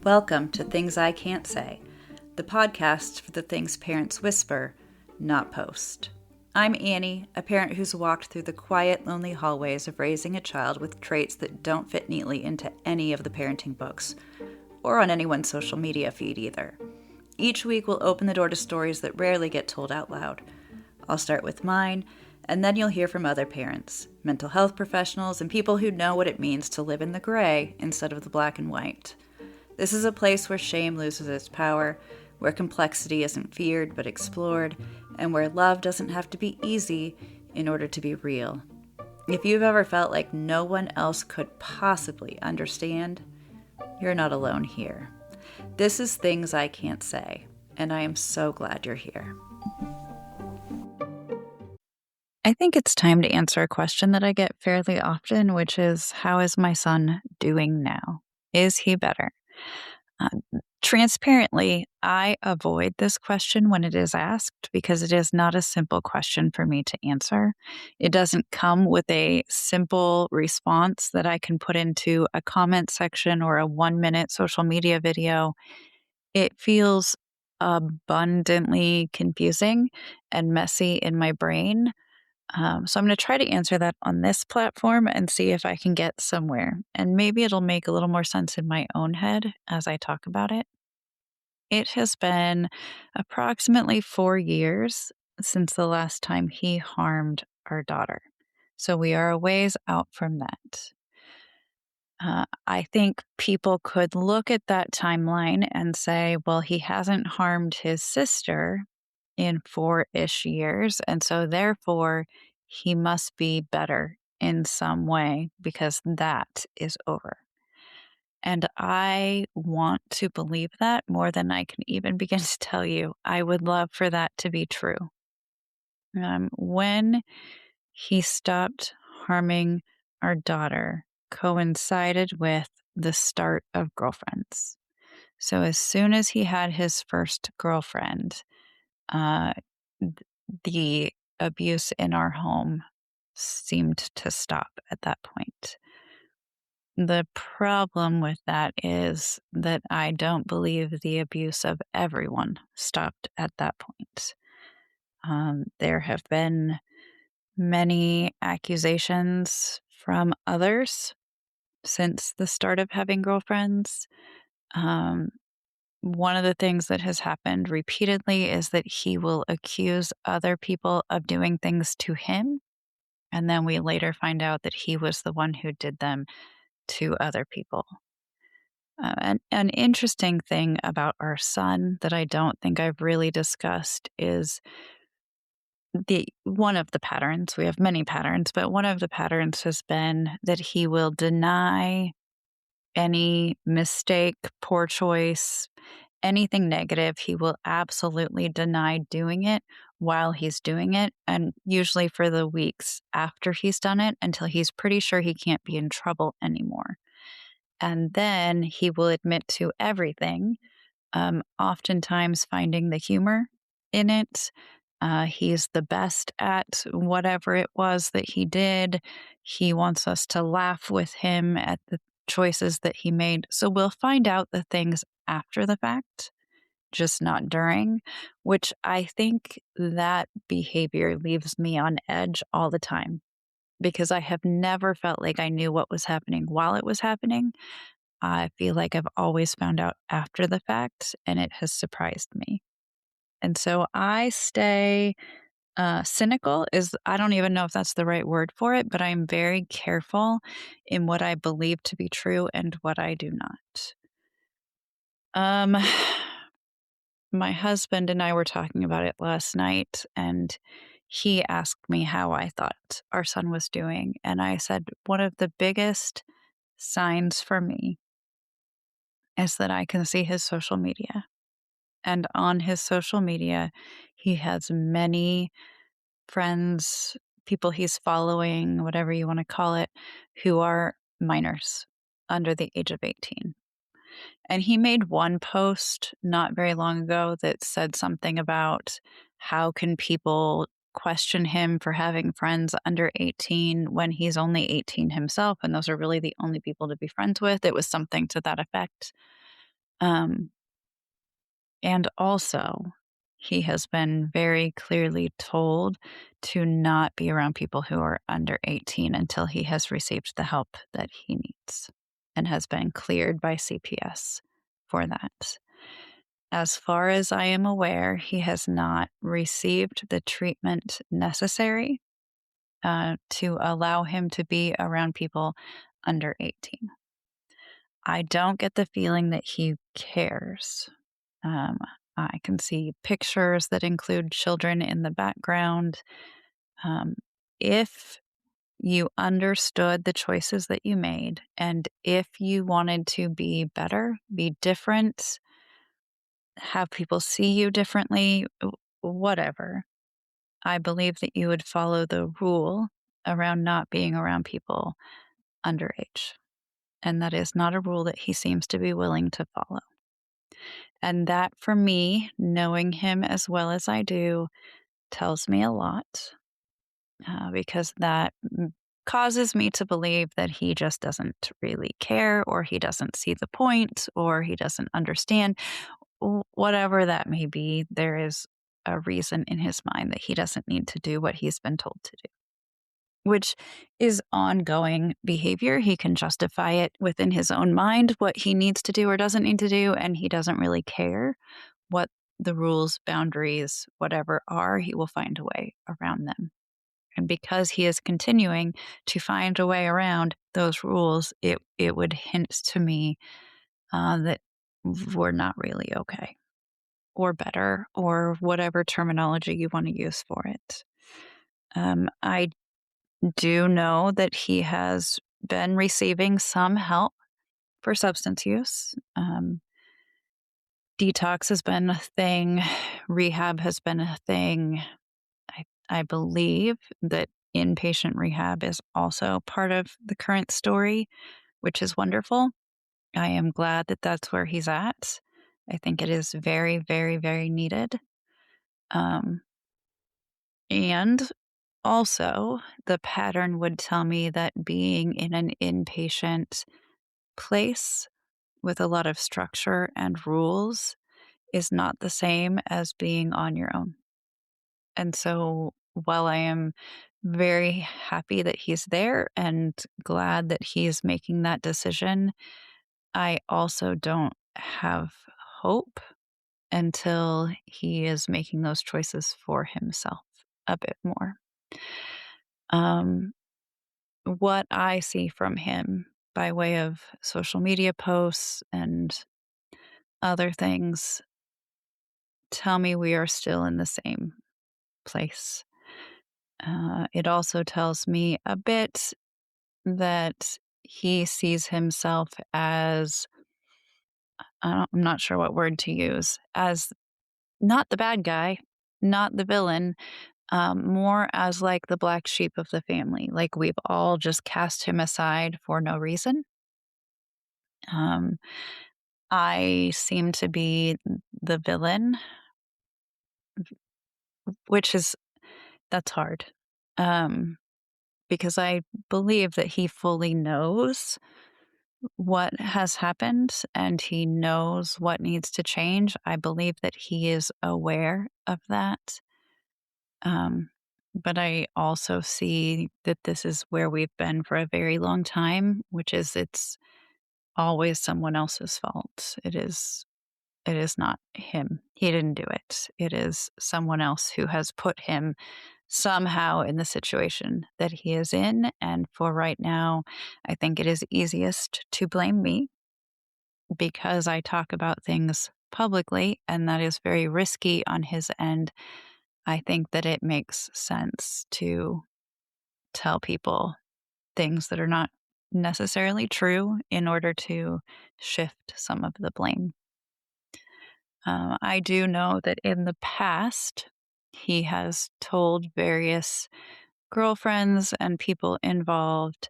Welcome to Things I Can't Say, the podcast for the things parents whisper, not post. I'm Annie, a parent who's walked through the quiet, lonely hallways of raising a child with traits that don't fit neatly into any of the parenting books, or on anyone's social media feed either. Each week we'll open the door to stories that rarely get told out loud. I'll start with mine, and then you'll hear from other parents, mental health professionals, and people who know what it means to live in the gray instead of the black and white. This is a place where shame loses its power, where complexity isn't feared but explored, and where love doesn't have to be easy in order to be real. If you've ever felt like no one else could possibly understand, you're not alone here. This is Things I Can't Say, and I am so glad you're here. I think it's time to answer a question that I get fairly often, which is, how is my son doing now? Is he better? Transparently, I avoid this question when it is asked because it is not a simple question for me to answer. It doesn't come with a simple response that I can put into a comment section or a 1-minute social media video. It feels abundantly confusing and messy in my brain. So I'm going to try to answer that on this platform and see if I can get somewhere. And maybe it'll make a little more sense in my own head as I talk about it. It has been approximately 4 years since the last time he harmed our daughter. So we are a ways out from that. I think people could look at that timeline and say, well, he hasn't harmed his sister in 4-ish years. And so therefore, he must be better in some way because that is over. And I want to believe that more than I can even begin to tell you. I would love for that to be true. When he stopped harming our daughter coincided with the start of girlfriends. So as soon as he had his first girlfriend, uh, the abuse in our home seemed to stop at that point. The problem with that is that I don't believe the abuse of everyone stopped at that point. There have been many accusations from others since the start of having girlfriends. One of the things that has happened repeatedly is that he will accuse other people of doing things to him, and then we later find out that he was the one who did them to other people. An interesting thing about our son that I don't think I've really discussed is one of the patterns. We have many patterns, but one of the patterns has been that he will deny any mistake, poor choice, anything negative. He will absolutely deny doing it while he's doing it, and usually for the weeks after he's done it until he's pretty sure he can't be in trouble anymore. And then he will admit to everything, oftentimes finding the humor in it. He's the best at whatever it was that he did. He wants us to laugh with him at the choices that he made. So we'll find out the things after the fact, just not during, which I think that behavior leaves me on edge all the time because I have never felt like I knew what was happening while it was happening. I feel like I've always found out after the fact, and it has surprised me. And so I stay cynical is I don't even know if that's the right word for it, but I'm very careful in what I believe to be true and what I do not. Um, my husband and I were talking about it last night, and he asked me how I thought our son was doing. And I said, one of the biggest signs for me is that I can see his social media. And on his social media, he has many friends, people he's following, whatever you want to call it, who are minors under the age of 18. And he made one post not very long ago that said something about how can people question him for having friends under 18 when he's only 18 himself, and those are really the only people to be friends with. It was something to that effect. Um, and also, he has been very clearly told to not be around people who are under 18 until he has received the help that he needs and has been cleared by CPS for that. As far as I am aware, he has not received the treatment necessary to allow him to be around people under 18. I don't get the feeling that he cares. Um, I can see pictures that include children in the background. Um, if you understood the choices that you made, and if you wanted to be better, be different, have people see you differently, whatever, I believe that you would follow the rule around not being around people underage. And that is not a rule that he seems to be willing to follow. And that, for me, knowing him as well as I do, tells me a lot because that causes me to believe that he just doesn't really care, or he doesn't see the point, or he doesn't understand. Whatever that may be, there is a reason in his mind that he doesn't need to do what he's been told to do, which is ongoing behavior. He can justify it within his own mind, what he needs to do or doesn't need to do, and he doesn't really care what the rules, boundaries, whatever are. He will find a way around them. And because he is continuing to find a way around those rules, it would hint to me that we're not really okay, or better, or whatever terminology you want to use for it. I do know that he has been receiving some help for substance use. Detox has been a thing, rehab has been a thing. I believe that inpatient rehab is also part of the current story, which is wonderful. I am glad that that's where he's at. I think it is very, very, very needed. Um, and also, the pattern would tell me that being in an inpatient place with a lot of structure and rules is not the same as being on your own. And so, while I am very happy that he's there and glad that he is making that decision, I also don't have hope until he is making those choices for himself a bit more. Um, what I see from him by way of social media posts and other things tell me we are still in the same place. It also tells me a bit that he sees himself as, I'm not sure what word to use, as not the bad guy, not the villain, more as like the black sheep of the family. Like we've all just cast him aside for no reason. Um, I seem to be the villain, which is, that's hard. Um, because I believe that he fully knows what has happened and he knows what needs to change. I believe that he is aware of that. Um, but I also see that this is where we've been for a very long time, which is it's always someone else's fault. It is not him. He didn't do it. It is someone else who has put him somehow in the situation that he is in. And for right now, I think it is easiest to blame me because I talk about things publicly, and that is very risky on his end. I think that it makes sense to tell people things that are not necessarily true in order to shift some of the blame. I do know that in the past, he has told various girlfriends and people involved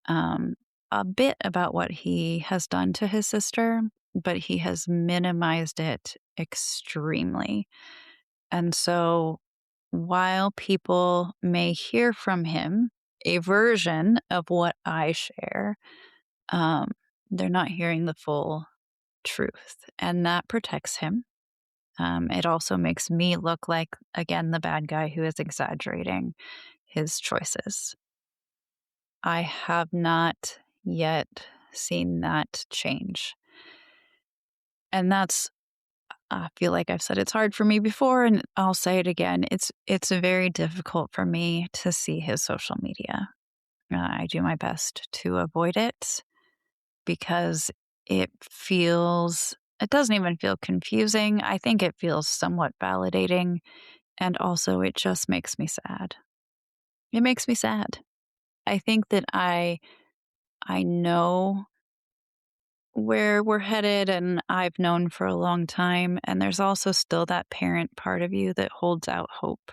um, a bit about what he has done to his sister, but he has minimized it extremely. And so while people may hear from him a version of what I share, um, they're not hearing the full truth, and that protects him. It also makes me look like, again, the bad guy who is exaggerating his choices. I have not yet seen that change. And that's I feel like I've said it's hard for me before, and I'll say it again. It's very difficult for me to see his social media. I do my best to avoid it because it doesn't even feel confusing. I think it feels somewhat validating, and also it just makes me sad. It makes me sad. I think that I know where we're headed, and I've known for a long time, and there's also still that parent part of you that holds out hope.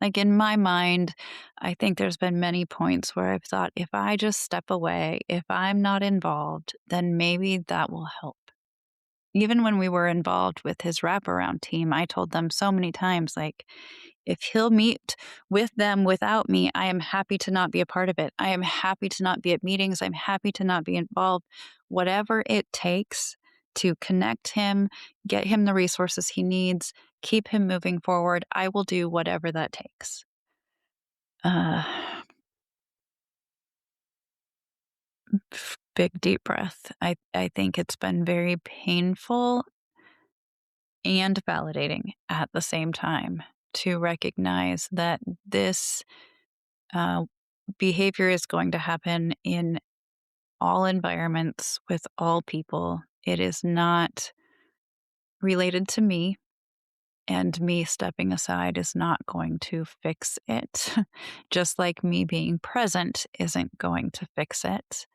Like, in my mind, I think there's been many points where I've thought, if I just step away, if I'm not involved, then maybe that will help. Even when we were involved with his wraparound team, I told them so many times, like, if he'll meet with them without me, I am happy to not be a part of it. I am happy to not be at meetings. I'm happy to not be involved. Whatever it takes to connect him, get him the resources he needs, keep him moving forward, I will do whatever that takes. Uh, Big deep breath. I think it's been very painful and validating at the same time to recognize that this uh, behavior is going to happen in all environments with all people. It is not related to me, and me stepping aside is not going to fix it. Just like me being present isn't going to fix it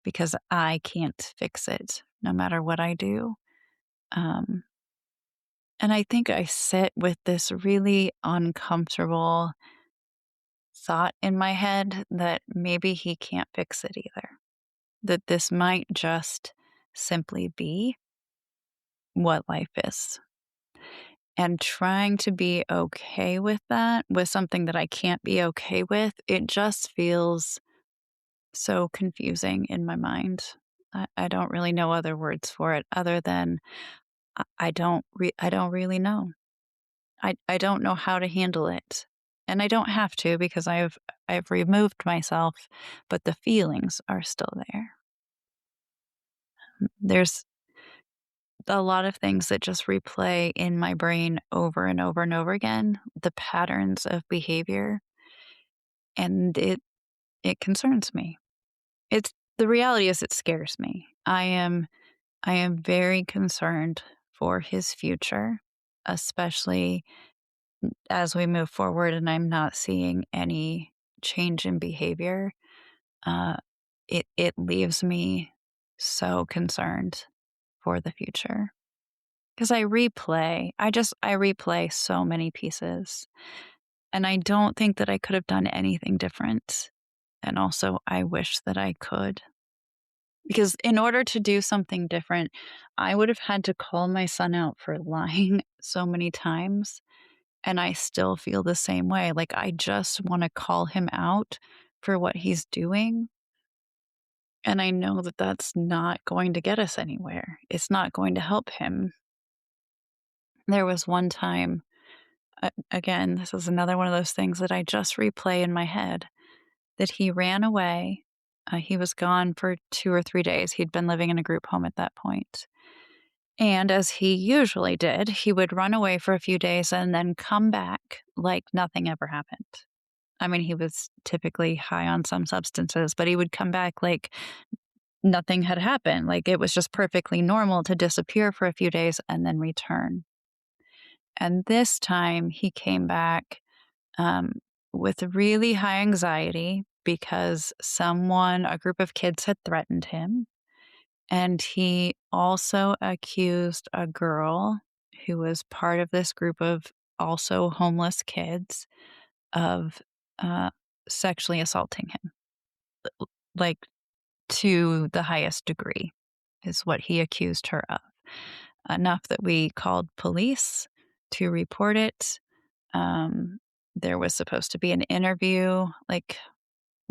because I can't fix it no matter what I do. Um, and I think I sit with this really uncomfortable thought in my head that maybe he can't fix it either. That this might just simply be what life is. And trying to be okay with that, with something that I can't be okay with, it just feels so confusing in my mind. I don't really know other words for it other than I don't really know. I don't know how to handle it. And I don't have to because I've removed myself, but the feelings are still there. There's a lot of things that just replay in my brain over and over and over again, the patterns of behavior, and it concerns me. It's the reality is it scares me. I am very concerned for his future, especially as we move forward and I'm not seeing any change in behavior. Uh, it leaves me so concerned for the future. 'Cause I replay so many pieces, and I don't think that I could have done anything different, and also I wish that I could. Because in order to do something different, I would have had to call my son out for lying so many times, and I still feel the same way, like, I just wanna call him out for what he's doing, and I know that that's not going to get us anywhere. It's not going to help him. There was one time again, this is another one of those things that I just replay in my head that he ran away. He was gone for 2 or 3 days. He'd been living in a group home at that point. And as he usually did, he would run away for a few days and then come back like nothing ever happened. I mean, he was typically high on some substances, but he would come back like nothing had happened. Like it was just perfectly normal to disappear for a few days and then return. And this time he came back um, with really high anxiety because a group of kids had threatened him. And he also accused a girl who was part of this group of also homeless kids of uh, sexually assaulting him, like to the highest degree, is what he accused her of. Enough that we called police to report it. Um, there was supposed to be an interview, like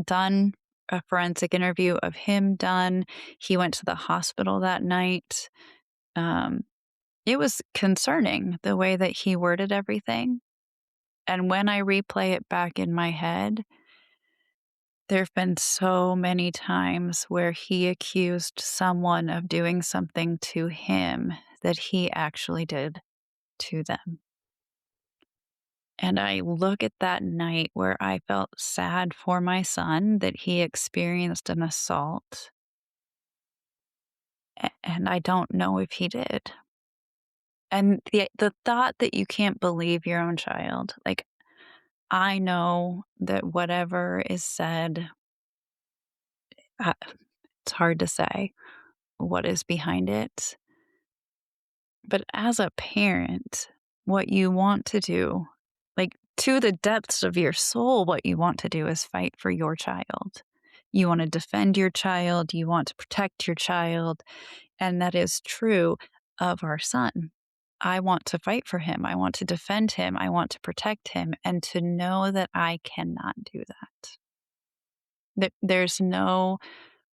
done, a forensic interview of him done. He went to the hospital that night. Um, it was concerning the way that he worded everything. And when I replay it back in my head, there have been so many times where he accused someone of doing something to him that he actually did to them. And I look at that night where I felt sad for my son that he experienced an assault, and I don't know if he did. And the thought that you can't believe your own child, like, I know that whatever is said, uh, it's hard to say what is behind it. But as a parent, what you want to do, like to the depths of your soul, what you want to do is fight for your child. You want to defend your child, you want to protect your child. And that is true of our son. I want to fight for him. I want to defend him. I want to protect him. And to know that I cannot do that. There's no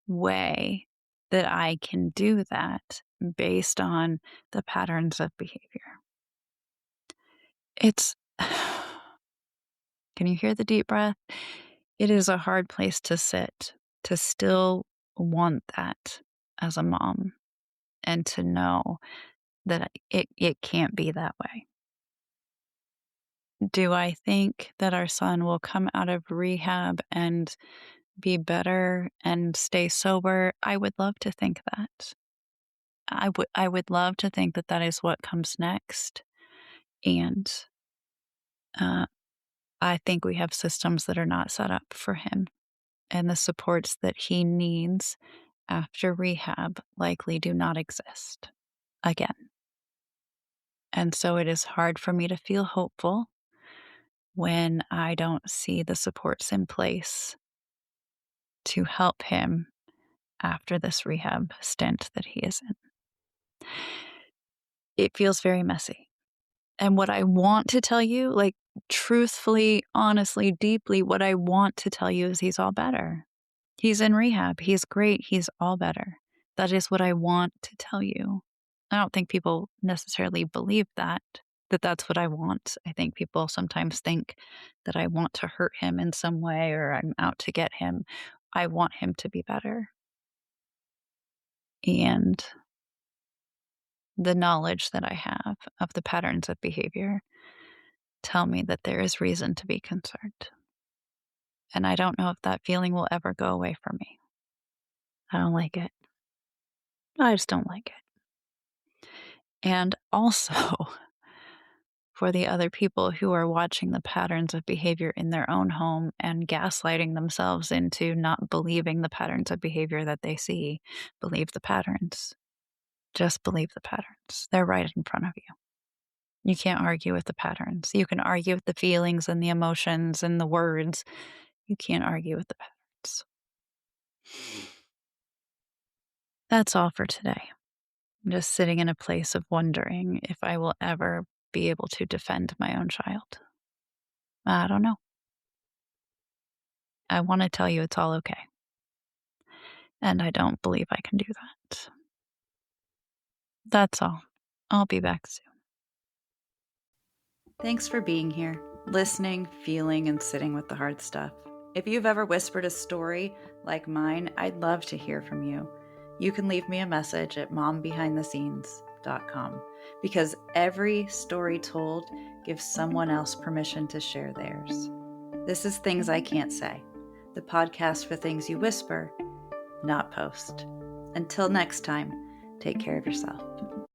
way that I can do that based on the patterns of behavior. It's can you hear the deep breath? It is a hard place to sit, to still want that as a mom and to know that it can't be that way. Do I think that our son will come out of rehab and be better and stay sober? I would love to think that. I would love to think that that is what comes next. And uh, I think we have systems that are not set up for him. And the supports that he needs after rehab likely do not exist again. And so it is hard for me to feel hopeful when I don't see the supports in place to help him after this rehab stint that he is in. It feels very messy. And what I want to tell you, like truthfully, honestly, deeply, what I want to tell you is he's all better. He's in rehab. He's great. He's all better. That is what I want to tell you. I don't think people necessarily believe that that's what I want. I think people sometimes think that I want to hurt him in some way or I'm out to get him. I want him to be better. And the knowledge that I have of the patterns of behavior tell me that there is reason to be concerned. And I don't know if that feeling will ever go away from me. I don't like it. I just don't like it. And also, for the other people who are watching the patterns of behavior in their own home and gaslighting themselves into not believing the patterns of behavior that they see, believe the patterns. Just believe the patterns. They're right in front of you. You can't argue with the patterns. You can argue with the feelings and the emotions and the words. You can't argue with the patterns. That's all for today. I'm just sitting in a place of wondering if I will ever be able to defend my own child. I don't know. I want to tell you it's all okay. And I don't believe I can do that. That's all. I'll be back soon. Thanks for being here, listening, feeling, and sitting with the hard stuff. If you've ever whispered a story like mine, I'd love to hear from you. You can leave me a message at mombehindthescenes.com because every story told gives someone else permission to share theirs. This is Things I Can't Say, the podcast for things you whisper, not post. Until next time, take care of yourself.